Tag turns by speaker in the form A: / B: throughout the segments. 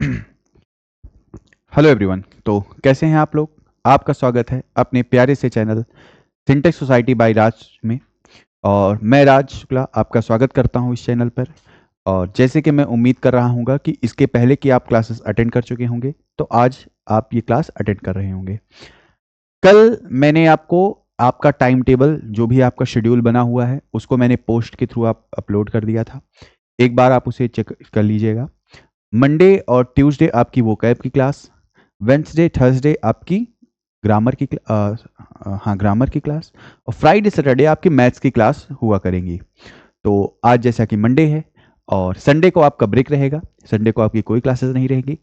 A: Hello everyone. तो कैसे हैं आप लोग। आपका स्वागत है अपने प्यारे से चैनल सिंटेक्स सोसाइटी बाय राज में। और मैं राज शुक्ला आपका स्वागत करता हूं इस चैनल पर। और जैसे कि मैं उम्मीद कर रहा हूंगा कि इसके पहले कि आप क्लासेस अटेंड कर चुके होंगे, तो आज आप ये क्लास अटेंड कर रहे होंगे। कल मैंने आपको आपका टाइम टेबल, जो भी आपका शेड्यूल बना हुआ है, उसको मैंने पोस्ट के थ्रू आप अपलोड कर दिया था। एक बार आप उसे चेक कर लीजिएगा। मंडे और ट्यूसडे आपकी वोकैब की क्लास, वेंसडे थर्सडे आपकी ग्रामर की ग्रामर की क्लास, और फ्राइडे सैटरडे आपकी मैथ्स की क्लास हुआ करेंगी। तो आज जैसा कि मंडे है और संडे को आपका ब्रेक रहेगा, संडे को आपकी कोई क्लासेस नहीं रहेगी,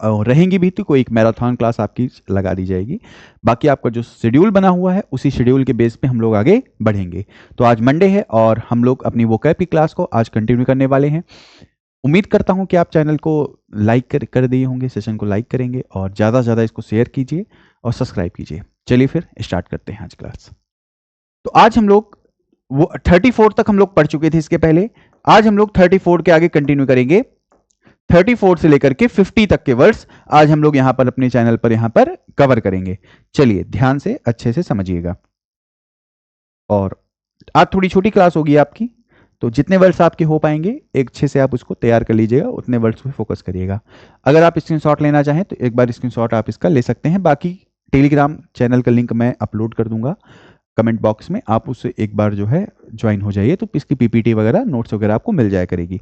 A: और रहेंगी भी तो कोई एक मैराथन क्लास आपकी लगा दी जाएगी। बाकी आपका जो शेड्यूल बना हुआ है उसी शेड्यूल के बेस पे हम लोग आगे बढ़ेंगे। तो आज मंडे है और हम लोग अपनी वोकैब की क्लास को आज कंटिन्यू करने वाले हैं। उम्मीद करता हूं कि आप चैनल को लाइक कर दिए होंगे, सेशन को लाइक करेंगे और ज़्यादा से ज़्यादा इसको शेयर कीजिए और सब्सक्राइब कीजिए। चलिए फिर स्टार्ट करते हैं आज क्लास। तो आज हम लोग वो 34 तक हम लोग पढ़ चुके थे इसके पहले। आज हम लोग 34 के आगे कंटिन्यू करेंगे। 34 से लेकर के 50 तक के वर्ड्स आज हम लोग यहां पर अपने चैनल पर यहां पर कवर करेंगे। चलिए ध्यान से अच्छे से समझिएगा। और आज थोड़ी छोटी क्लास होगी आपकी, तो जितने वर्ड्स आपके हो पाएंगे एक अच्छे से आप उसको तैयार कर लीजिएगा, उतने वर्ड्स पे फोकस करिएगा। अगर आप स्क्रीनशॉट लेना चाहें तो एक बार स्क्रीनशॉट आप इसका ले सकते हैं। बाकी टेलीग्राम चैनल का लिंक मैं अपलोड कर दूंगा कमेंट बॉक्स में, आप उससे एक बार जो है ज्वाइन हो जाइए, तो इसकी पीपीटी वगैरह नोट्स वगैरह आपको मिल जाया करेगी।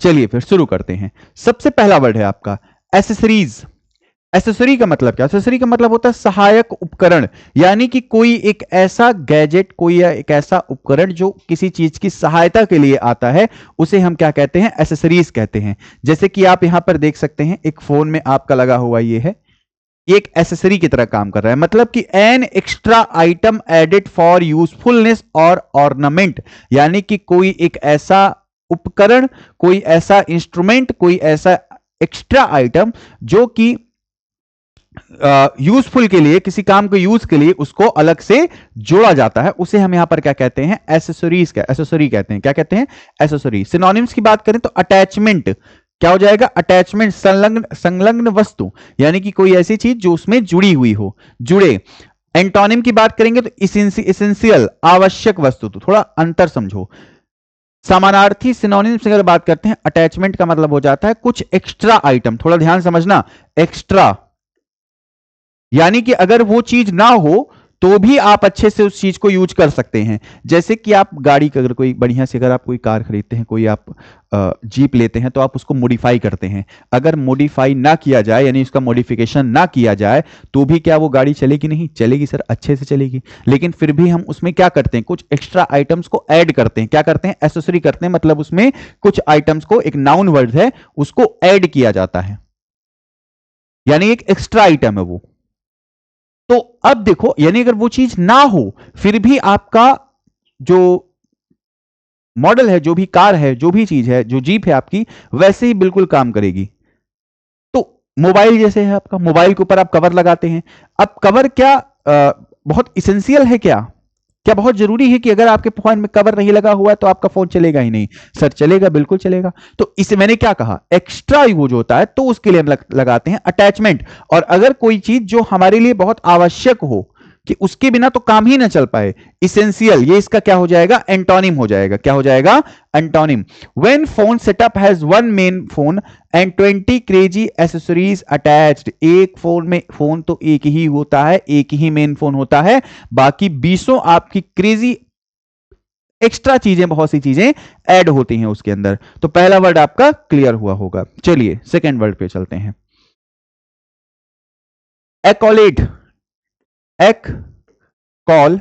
A: चलिए फिर शुरू करते हैं। सबसे पहला वर्ड है आपका एसेसरीज। एसेसरी का मतलब क्या? एसेसरी का मतलब होता है सहायक उपकरण, यानी कि कोई एक ऐसा गैजेट, कोई एक ऐसा उपकरण जो किसी चीज की सहायता के लिए आता है, उसे हम क्या कहते हैं? एसेसरीज कहते हैं। जैसे कि आप यहां पर देख सकते हैं, एक फोन में आपका लगा हुआ ये है, एक एसेसरी की तरह काम कर रहा है। मतलब कि an extra item added for usefulness और ऑर्नामेंट, यानी कि कोई एक ऐसा उपकरण, कोई ऐसा इंस्ट्रूमेंट, कोई ऐसा एक्स्ट्रा आइटम जो कि यूजफुल के लिए, किसी काम को यूज के लिए उसको अलग से जोड़ा जाता है, उसे हम यहां पर क्या कहते हैं? एसेसरीज का एसेसरी कहते हैं। क्या कहते हैं? एसेसरी। सिनोनिम्स की बात करें तो अटैचमेंट क्या हो जाएगा? अटैचमेंट, संलग्न वस्तु, यानी कि कोई ऐसी चीज जो उसमें जुड़ी हुई हो, जुड़े। एंटोनिम की बात करेंगे तो इसेंशियल, आवश्यक वस्तु। तो थोड़ा अंतर समझो। समानार्थी सिनोनिम्स अगर बात करते हैं, अटैचमेंट का मतलब हो जाता है कुछ एक्स्ट्रा आइटम। थोड़ा ध्यान समझना, एक्स्ट्रा, यानी कि अगर वो चीज ना हो तो भी आप अच्छे से उस चीज को यूज कर सकते हैं। जैसे कि आप गाड़ी का, अगर कोई बढ़िया से, अगर आप कोई कार खरीदते हैं, कोई आप जीप लेते हैं, तो आप उसको मॉडिफाई करते हैं। अगर मॉडिफाई ना किया जाए, यानी उसका मॉडिफिकेशन ना किया जाए, तो भी क्या वो गाड़ी चलेगी? नहीं चलेगी सर, अच्छे से चलेगी। लेकिन फिर भी हम उसमें क्या करते हैं? कुछ एक्स्ट्रा आइटम्स को ऐड करते हैं। क्या करते हैं? एसेसरी करते हैं। मतलब उसमें कुछ आइटम्स को, एक नाउन वर्ड है, उसको ऐड किया जाता है, यानी एक एक्स्ट्रा आइटम है वो। तो अब देखो, यानी अगर वो चीज ना हो फिर भी आपका जो मॉडल है, जो भी कार है, जो भी चीज है, जो जीप है आपकी, वैसे ही बिल्कुल काम करेगी। तो मोबाइल जैसे है आपका, मोबाइल के ऊपर आप कवर लगाते हैं। अब कवर क्या बहुत इसेंशियल है? क्या क्या बहुत जरूरी है कि अगर आपके फोन में कवर नहीं लगा हुआ है तो आपका फोन चलेगा ही नहीं? सर चलेगा, बिल्कुल चलेगा। तो इसे मैंने क्या कहा? एक्स्ट्रा यूज होता है, तो उसके लिए हम लगाते हैं अटैचमेंट। और अगर कोई चीज जो हमारे लिए बहुत आवश्यक हो, कि उसके बिना तो काम ही ना चल पाए, इसेंशियल, ये इसका क्या हो जाएगा? एंटोनिम हो जाएगा। क्या हो जाएगा? Antonym. When phone setup has one main phone and 20 crazy accessories attached. एक फोन में, फोन तो एक ही होता है, एक ही मेन फोन होता है, बाकी 20 आपकी क्रेजी एक्स्ट्रा चीजें, बहुत सी चीजें ऐड होती हैं उसके अंदर। तो पहला वर्ड आपका क्लियर हुआ होगा। चलिए सेकेंड वर्ड पे चलते हैं। एक्कोलेड। एक कॉल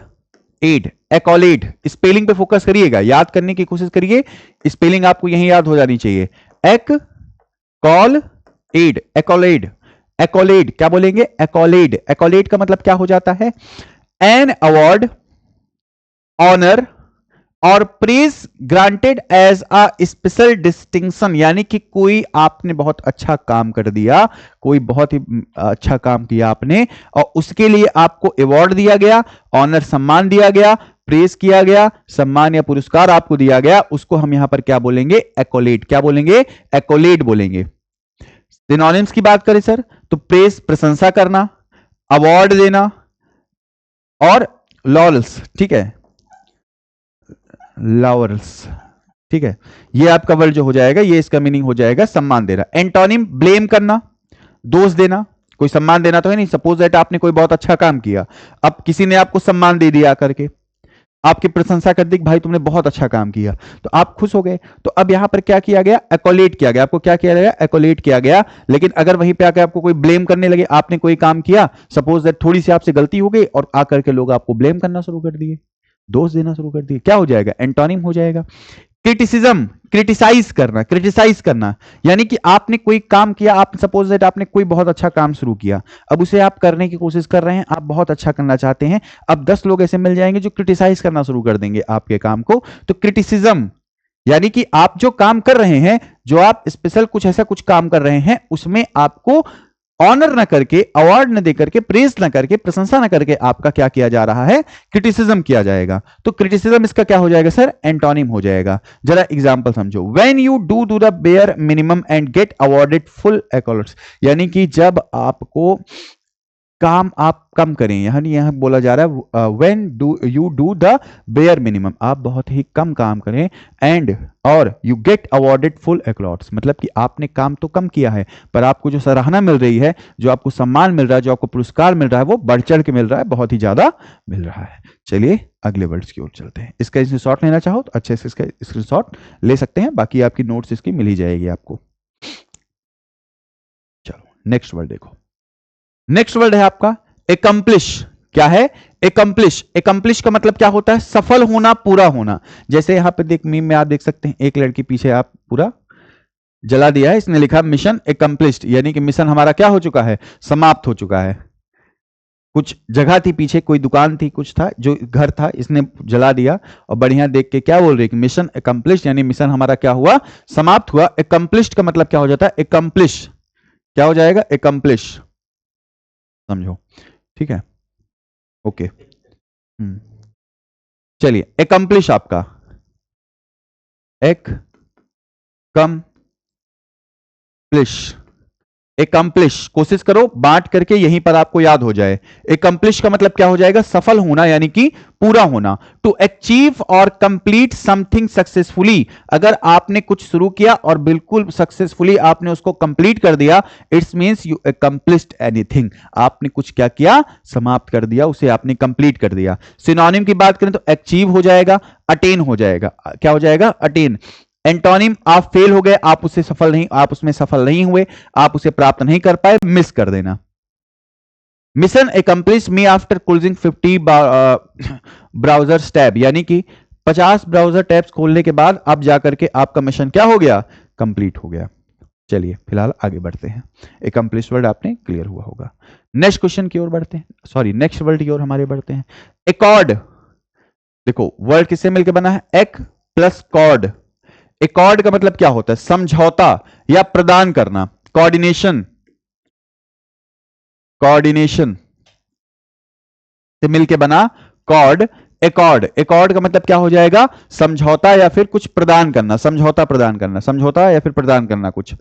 A: एड, एक्कोलेड। स्पेलिंग पे फोकस करिएगा, याद करने की कोशिश करिए, स्पेलिंग आपको यही याद हो जानी चाहिए। एक कॉल एड, एक्कोलेड। एक्कोलेड क्या बोलेंगे? एक्कोलेड। एक्कोलेड का मतलब क्या हो जाता है? एन अवार्ड, ऑनर और praise granted as a special distinction, यानी कि कोई आपने बहुत अच्छा काम कर दिया, कोई बहुत ही अच्छा काम किया आपने, और उसके लिए आपको अवार्ड दिया गया, ऑनर सम्मान दिया गया, प्रेज किया गया, सम्मान या पुरस्कार आपको दिया गया, उसको हम यहां पर क्या बोलेंगे? एक्कोलेड। क्या बोलेंगे? एक्कोलेड बोलेंगे। सिनोनिम्स की बात करें सर तो प्रेस प्रशंसा करना, अवार्ड देना और लॉरेल्स, ठीक है, लॉरेल्स, ठीक है, ये आपका वर्ड जो हो जाएगा, ये इसका मीनिंग हो जाएगा सम्मान देना। एंटोनिम ब्लेम करना, दोष देना, कोई सम्मान देना तो है नहीं। सपोज दैट आपने कोई बहुत अच्छा काम किया, अब किसी ने आपको सम्मान दे दिया करके, आपकी प्रशंसा कर दी कि भाई तुमने बहुत अच्छा काम किया, तो आप खुश हो गए। तो अब यहां पर क्या किया गया, एक्कोलेट किया गया, आपको क्या किया गया, एक्कोलेट किया गया। लेकिन अगर वहीं पे आकर आपको कोई ब्लेम करने लगे, आपने कोई काम किया, सपोज दैट थोड़ी सी आपसे गलती हो गई और आकर के लोग आपको ब्लेम करना शुरू कर दिए, दोष देना शुरू कर दिए, क्या हो जाएगा, एंटोनिम हो जाएगा। क्रिटिसिज्म, क्रिटिसाइज करना, यानी कि आपने कोई काम किया, आप सपोज दैट आपने कोई बहुत अच्छा काम शुरू किया, अब उसे आप करने की कोशिश कर रहे हैं, आप बहुत अच्छा करना चाहते हैं, अब 10 लोग ऐसे मिल जाएंगे जो क्रिटिसाइज करना शुरू कर देंगे आपके काम को। तो क्रिटिसिज्म यानी कि आप जो काम कर रहे हैं, जो आप स्पेशल कुछ ऐसा कुछ काम कर रहे हैं, उसमें आपको ऑनर न करके, अवार्ड न देकर के, प्रेज न करके, प्रशंसा न करके आपका क्या किया जा रहा है, क्रिटिसिज्म किया जाएगा। तो क्रिटिसिज्म इसका क्या हो जाएगा सर, एंटोनिम हो जाएगा। जरा एग्जांपल समझो, when you do the bare minimum and get awarded full accords, यानी कि जब आपको काम आप कम करें, यानी यहां बोला जा रहा है when you do the bare minimum, आप बहुत ही कम काम करें, एंड और यू गेट अवॉर्डेड फुल एक्लॉट्स, मतलब कि आपने काम तो कम किया है पर आपको जो सराहना मिल रही है, जो आपको सम्मान मिल रहा है, जो आपको पुरस्कार मिल रहा है, वो बढ़ चढ़ के मिल रहा है, बहुत ही ज्यादा मिल रहा है। चलिए अगले वर्ड्स की ओर चलते हैं। इसका स्क्रीनशॉट लेना चाहो तो अच्छे से इसका स्क्रीनशॉट ले सकते हैं, बाकी आपकी नोट्स इसकी मिल ही जाएगी आपको। चलो नेक्स्ट वर्ड देखो, नेक्स्ट वर्ड है आपका एकम्प्लिश। क्या है, एकम्प्लिश। एकम्प्लिश का मतलब क्या होता है, सफल होना, पूरा होना। जैसे यहां पे देख मीम में आप देख सकते हैं, एक लड़की पीछे आप पूरा जला दिया है, इसने लिखा मिशन एकम्प्लिश्ड, यानी कि मिशन हमारा क्या हो चुका है, समाप्त हो चुका है। कुछ जगह थी पीछे, कोई दुकान थी, कुछ था, जो घर था, इसने जला दिया और बढ़िया देख के क्या बोल रही है कि मिशन एकम्प्लिश्ड, यानी मिशन हमारा क्या हुआ, समाप्त हुआ। एकम्प्लिश्ड का मतलब क्या हो जाता है, एकम्प्लिश, क्या हो जाएगा, एकम्प्लिश, समझो, ठीक है, ओके। चलिए एकम्प्लिश आपका एक कम प्लिश, एकम्प्लिश, कोशिश करो बांट करके यहीं पर आपको याद हो जाए। एकम्प्लिश का मतलब क्या हो जाएगा, सफल होना, यानी कि पूरा होना। टू अचीव और कंप्लीट समथिंग सक्सेसफुली, अगर आपने कुछ शुरू किया और बिल्कुल सक्सेसफुली आपने उसको कंप्लीट कर दिया, it's means you accomplished anything, आपने कुछ क्या किया, समाप्त कर दिया, उसे आपने कंप्लीट कर दिया। सिनोनिम की बात करें तो अचीव हो जाएगा, अटेन हो जाएगा, क्या हो जाएगा, अटेन। एंटोनिम, आप फेल हो गए, आप उससे सफल नहीं, आप उसमें सफल नहीं हुए, आप उसे प्राप्त नहीं कर पाए, मिस कर देना। Mission accomplish me after closing 50 browser tab, यानी कि 50 ब्राउजर टैब्स खोलने के बाद अब जाकर के आपका मिशन क्या हो गया, कंप्लीट हो गया। चलिए फिलहाल आगे बढ़ते हैं, एकम्प्लिश वर्ड आपने क्लियर हुआ होगा। नेक्स्ट क्वेश्चन की ओर बढ़ते हैं, सॉरी नेक्स्ट वर्ड की ओर हमारे बढ़ते हैं। एकॉर्ड, देखो वर्ड किससे मिलकर बना है, एक प्लस कॉर्ड। एकॉर्ड का मतलब क्या होता है, समझौता या प्रदान करना, कोऑर्डिनेशन, कोऑर्डिनेशन से मिलके बना कॉर्ड, एकॉर्ड। एकॉर्ड का मतलब क्या हो जाएगा, समझौता या फिर कुछ प्रदान करना, समझौता प्रदान करना, समझौता या फिर प्रदान करना कुछ।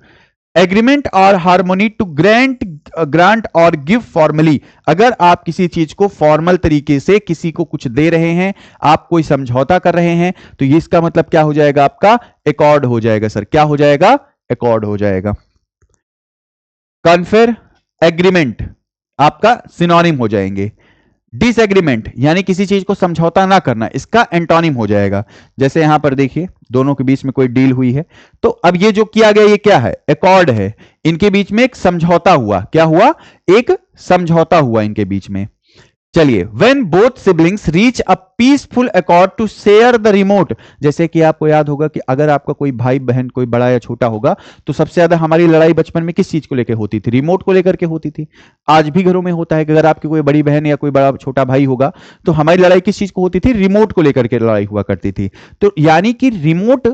A: एग्रीमेंट और हार्मोनी टू ग्रांट और गिव फॉर्मली, अगर आप किसी चीज को फॉर्मल तरीके से किसी को कुछ दे रहे हैं, आप कोई समझौता कर रहे हैं, तो ये इसका मतलब क्या हो जाएगा, आपका एकॉर्ड हो जाएगा सर, क्या हो जाएगा, एकॉर्ड हो जाएगा। कॉन्फेर, एग्रीमेंट आपका सिनोनिम हो जाएंगे। डिसएग्रीमेंट यानी किसी चीज को समझौता ना करना, इसका एंटोनिम हो जाएगा। जैसे यहां पर देखिए दोनों के बीच में कोई डील हुई है, तो अब ये जो किया गया ये क्या है, एकॉर्ड है, इनके बीच में एक समझौता हुआ, क्या हुआ, एक समझौता हुआ इनके बीच में। चलिए, when both siblings reach a peaceful accord to share the remote, जैसे कि आपको याद होगा कि अगर आपका कोई भाई बहन कोई बड़ा या छोटा होगा, तो सबसे ज्यादा हमारी लड़ाई बचपन में किस चीज को लेकर होती थी, रिमोट को लेकर के होती थी। आज भी घरों में होता है कि अगर आपकी कोई बड़ी बहन या कोई बड़ा छोटा भाई होगा, तो हमारी लड़ाई किस चीज को होती थी, रिमोट को लेकर के लड़ाई हुआ करती थी। तो यानी कि रिमोट,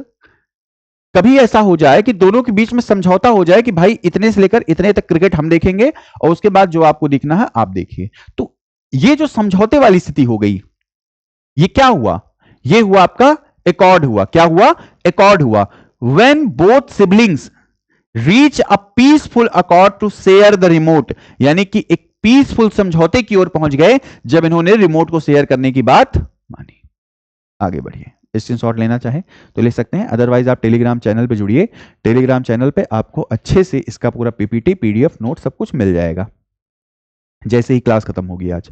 A: कभी ऐसा हो जाए कि दोनों के बीच में समझौता हो जाए कि भाई इतने से लेकर इतने तक क्रिकेट हम देखेंगे और उसके बाद जो आपको देखना है आप देखिए, तो ये जो समझौते वाली स्थिति हो गई, ये क्या हुआ, ये हुआ आपका एकॉर्ड हुआ, क्या हुआ, एकॉर्ड हुआ। When both siblings, reach a peaceful accord to share the remote, यानी कि एक पीसफुल समझौते की ओर पहुंच गए जब इन्होंने रिमोट को शेयर करने की बात मानी। आगे बढ़िए, स्क्रीनशॉट लेना चाहे तो ले सकते हैं, अदरवाइज आप टेलीग्राम चैनल पे जुड़िए। टेलीग्राम चैनल पे आपको अच्छे से इसका पूरा पीपीटी, पीडीएफ, नोट सब कुछ मिल जाएगा जैसे ही क्लास खत्म होगी आज।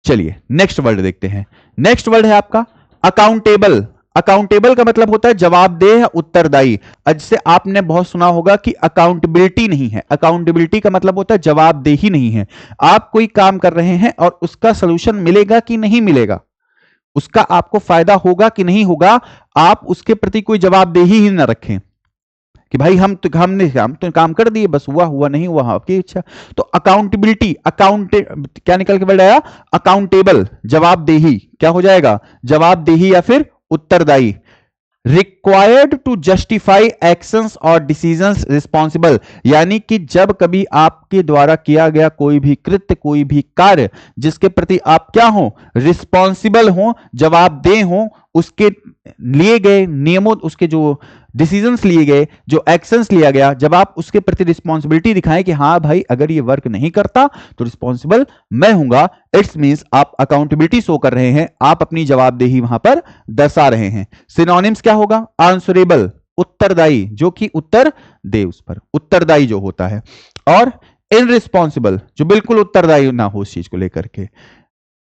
A: चलिए नेक्स्ट वर्ड देखते हैं। नेक्स्ट वर्ड है आपका अकाउंटेबल। अकाउंटेबल का मतलब होता है जवाबदेह, उत्तरदायी। जैसे आपने बहुत सुना होगा कि अकाउंटेबिलिटी नहीं है, अकाउंटेबिलिटी का मतलब होता है जवाबदेही नहीं है। आप कोई काम कर रहे हैं और उसका सलूशन मिलेगा कि नहीं मिलेगा, उसका आपको फायदा होगा कि नहीं होगा, आप उसके प्रति कोई जवाबदेही ही ना रखें कि भाई हमने काम कर दिए, बस हुआ हुआ, नहीं हुआ आपकी इच्छा। तो अकाउंटेबिलिटी, क्या निकल के वर्ड आया, अकाउंटेबल, जवाबदेही। क्या हो जाएगा, जवाबदेही या फिर उत्तरदायी। रिक्वायर्ड टू जस्टिफाई एक्शंस और डिसीजंस रिस्पॉन्सिबल, यानी कि जब कभी आपके द्वारा किया गया कोई भी कृत्य, कोई भी कार्य जिसके प्रति आप क्या हो, रिस्पॉन्सिबल हो, जवाबदेह हो, उसके लिए गए नियमों, उसके जो डिसीजंस लिए गए, जो एक्शंस लिया गया, जब आप उसके प्रति रिस्पॉन्सिबिलिटी दिखाएं कि हाँ भाई अगर ये वर्क नहीं करता तो रिस्पॉन्सिबल मैं हूंगा, इट्स मींस आप अकाउंटेबिलिटी शो कर रहे हैं, आप अपनी जवाबदेही वहां पर दर्शा रहे हैं। सिनोनिम्स क्या होगा, आंसरेबल, उत्तरदायी, जो कि उत्तर दे उस पर, उत्तरदायी जो होता है, और इनरिस्पॉन्सिबल, जो बिल्कुल उत्तरदायी ना हो उस चीज को लेकर के।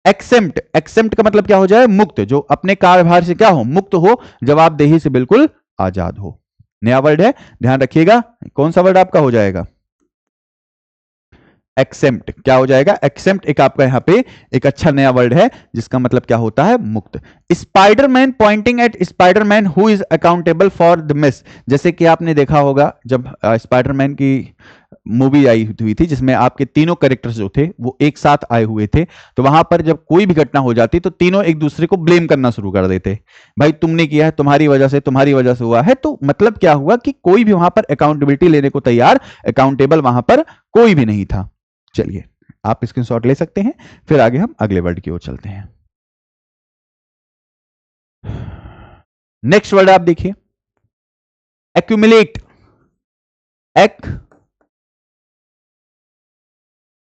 A: एक्सेम्प्ट, एक्सेम्प्ट का मतलब क्या हो जाए, मुक्त, जो अपने कार्यभार से क्या हो, मुक्त हो, जवाबदेही से बिल्कुल आजाद हो। नया वर्ड है, ध्यान रखिएगा, कौन सा वर्ड आपका हो जाएगा, एक्सेम्प्ट। क्या हो जाएगा, एक्सेम्प्ट एक आपका यहां पे एक अच्छा नया वर्ड है जिसका मतलब क्या होता है, मुक्त। Spiderman Poynting eight Spiderman who is accountable for the miss, जैसे कि आपने देखा होगा जब स्पाइडरमैन की मूवी आई हुई थी जिसमें आपके तीनों कैरेक्टर्स जो थे वो एक साथ आए हुए थे, तो वहां पर जब कोई भी घटना हो जाती तो तीनों एक दूसरे को ब्लेम करना शुरू कर देते, भाई तुमने किया है, तुम्हारी वजह से हुआ है। तो मतलब क्या हुआ कि कोई भी वहां पर अकाउंटेबिलिटी लेने को तैयार, अकाउंटेबल वहां पर कोई भी नहीं था। चलिए आप स्क्रीनशॉट ले सकते हैं, फिर आगे हम अगले वर्ड की ओर चलते हैं। नेक्स्ट वर्ड आप देखिए, एक्यूमुलेट।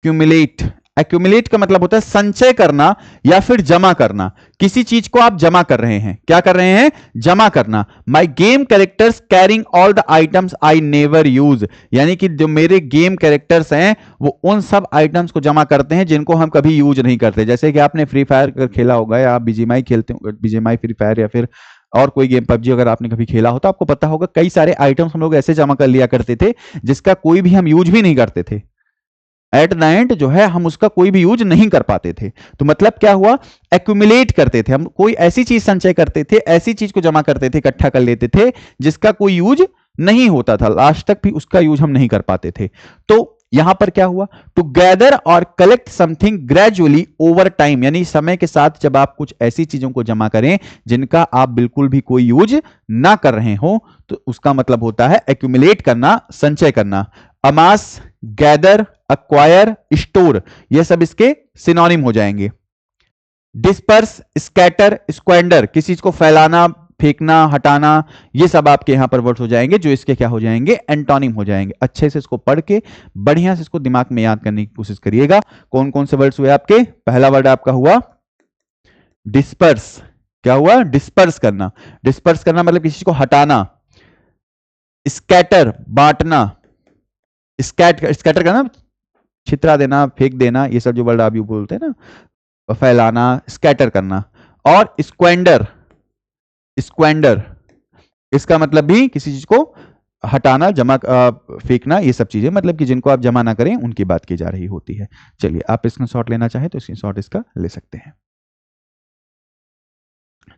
A: एक्यूमुलेट, एक्यूमुलेट का मतलब होता है संचय करना या फिर जमा करना। किसी चीज को आप जमा कर रहे हैं, क्या कर रहे हैं, जमा करना। My game characters carrying all the items I never use, यानी कि जो मेरे गेम कैरेक्टर्स हैं वो उन सब आइटम्स को जमा करते हैं जिनको हम कभी यूज नहीं करते। जैसे कि आपने फ्री फायर खेला होगा या आप बीजीएमआई खेलते हो, बीजीएमआई फ्री फायर या फिर और कोई गेम पबजी अगर आपने कभी खेला हो तो आपको पता होगा कई सारे आइटम्स हम लोग ऐसे जमा कर लिया करते थे जिसका कोई भी हम यूज भी नहीं करते थे। एट द एंड जो है हम उसका कोई भी यूज नहीं कर पाते थे। तो मतलब क्या हुआ, एक्यूमुलेट करते थे हम, कोई ऐसी चीज संचय करते थे, ऐसी चीज को जमा करते थे, इकट्ठा कर लेते थे जिसका कोई यूज नहीं होता था, लास्ट तक भी उसका यूज हम नहीं कर पाते थे। तो यहां पर क्या हुआ, टू गैदर और collect something gradually over time, यानी समय के साथ जब आप कुछ ऐसी चीजों को जमा करें जिनका आप बिल्कुल भी कोई यूज ना कर रहे हो, तो उसका मतलब होता है एक्यूमुलेट करना, संचय करना। अमास, गैदर, अक्वायर, स्टोर, ये सब इसके सिनोनिम हो जाएंगे। डिस्पर्स, स्कैटर, स्क्वेंडर, किसी चीज को फैलाना, फेंकना, हटाना, ये सब आपके यहां पर वर्ड्स हो जाएंगे जो इसके क्या हो जाएंगे, एंटोनिम हो जाएंगे। अच्छे से इसको पढ़ के बढ़िया से इसको दिमाग में याद करने की कोशिश करिएगा। कौन कौन से वर्ड्स हुए आपके, पहला वर्ड आपका हुआ डिस्पर्स। क्या हुआ, डिस्पर्स करना। डिस्पर्स करना मतलब किसी को हटाना। स्कैटर, बांटना। स्कैटर करना, छितरा देना, फेंक देना, ये सब जो वर्ड आप यू बोलते हैं ना, फैलाना, स्कैटर करना। और स्क्वेंडर, स्क्वेंडर इसका मतलब भी किसी चीज को हटाना, जमा, फेंकना, ये सब चीजें मतलब कि जिनको आप जमा ना करें उनकी बात की जा रही होती है। चलिए आप स्क्रीनशॉट लेना चाहें तो स्क्रीनशॉट इसका ले सकते हैं।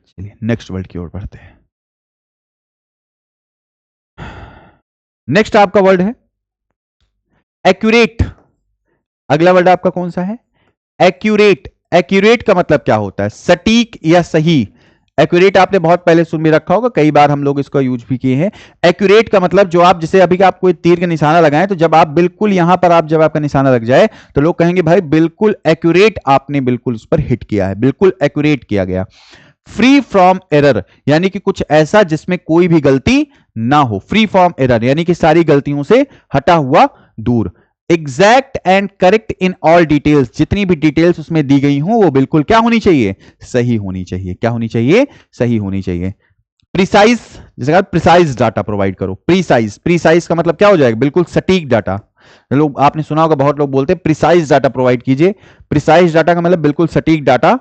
A: चलिए नेक्स्ट वर्ड की ओर बढ़ते हैं। नेक्स्ट आपका वर्ड है एक्यूरेट। अगला वर्ड आपका कौन सा है, एक्यूरेट। एक्यूरेट का मतलब क्या होता है, सटीक या सही। एक्यूरेट आपने बहुत पहले सुन भी रखा होगा, कई बार हम लोग इसका यूज भी किए हैं। एक्यूरेट का मतलब जो आप, जैसे अभी आप कोई तीर का निशाना लगाएं तो जब आप बिल्कुल यहां पर आप जब आपका निशाना लग जाए तो लोग कहेंगे भाई बिल्कुल एक्यूरेट, आपने बिल्कुल उस पर हिट किया है, बिल्कुल एक्यूरेट किया गया। फ्री फ्रॉम एरर, यानी कि कुछ ऐसा जिसमें कोई भी गलती ना हो, फ्री फ्रॉम एरर यानी कि सारी गलतियों से हटा हुआ, दूर। Exact and correct in all details, जितनी भी डिटेल्स उसमें दी गई हो वो बिल्कुल क्या होनी चाहिए, सही होनी चाहिए। क्या होनी चाहिए, सही होनी चाहिए। प्रिसाइज, जैसे कहा प्रिसाइज डाटा प्रोवाइड करो। प्रिसाइज, प्रिसाइज का मतलब क्या हो जाएगा, बिल्कुल सटीक डाटा। लोग आपने सुना होगा, बहुत लोग बोलते हैं प्रिसाइज डाटा प्रोवाइड कीजिए। प्रिसाइज डाटा का मतलब बिल्कुल सटीक डाटा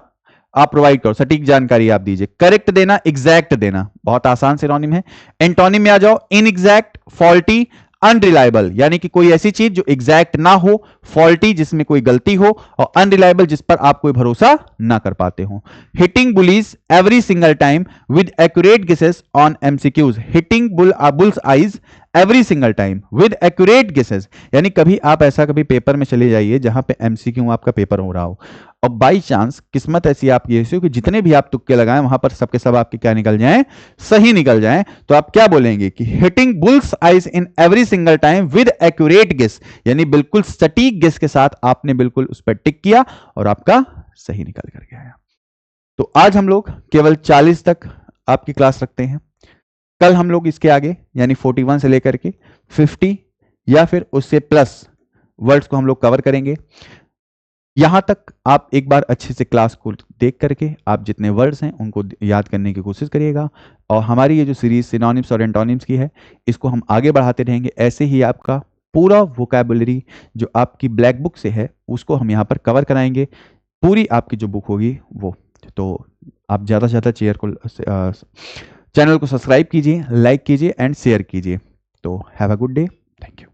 A: आप प्रोवाइड करो, सटीक जानकारी आप दीजिए। करेक्ट देना, एग्जैक्ट देना, बहुत आसान सिनोनिम है। एंटोनिम में आ जाओ, इनएग्जैक्ट, फॉल्टी, अनरिलायबल, यानी कि कोई ऐसी चीज जो एग्जैक्ट ना हो, फॉल्टी जिसमें कोई गलती हो, और अनरिलायबल जिस पर आप कोई भरोसा ना कर पाते हो। Hitting bullies every single time with accurate guesses on MCQs. Hitting bull's eyes every single time with accurate guesses, यानी कभी आप ऐसा कभी पेपर में चले जाइए जहां पे एमसीक्यू आपका पेपर हो रहा हो, और बाई चांस किस्मत ऐसी आपकी ऐसी हो कि जितने भी आप तुक्के लगाएं वहां पर सबके सब आपके क्या निकल जाएं, सही निकल जाएं, तो आप क्या बोलेंगे कि hitting bull's eyes in every single time with accurate guess, यानी बिल्कुल सटीक गेस के साथ आपने बिल्कुल उस पर टिक किया और आपका सही निकल कर गया। तो आज हम लोग केवल 40 तक आपकी क्लास रखते हैं। कल हम लोग इसके आगे यानी 41 से लेकर के 50 या फिर उससे प्लस वर्ड्स को हम लोग कवर करेंगे। यहां तक आप एक बार अच्छे से क्लास को देख करके आप जितने वर्ड्स हैं उनको याद करने की कोशिश करिएगा, और हमारी ये जो सीरीज सिनोनिम्स और एंटोनिम्स की है इसको हम आगे बढ़ाते रहेंगे। ऐसे ही आपका पूरा वोकैबुलरी जो आपकी ब्लैक बुक से है उसको हम यहाँ पर कवर कराएंगे, पूरी आपकी जो बुक होगी वो। तो आप ज़्यादा से ज़्यादा चैनल को सब्सक्राइब कीजिए, लाइक कीजिए एंड शेयर कीजिए। तो have a good day, thank you.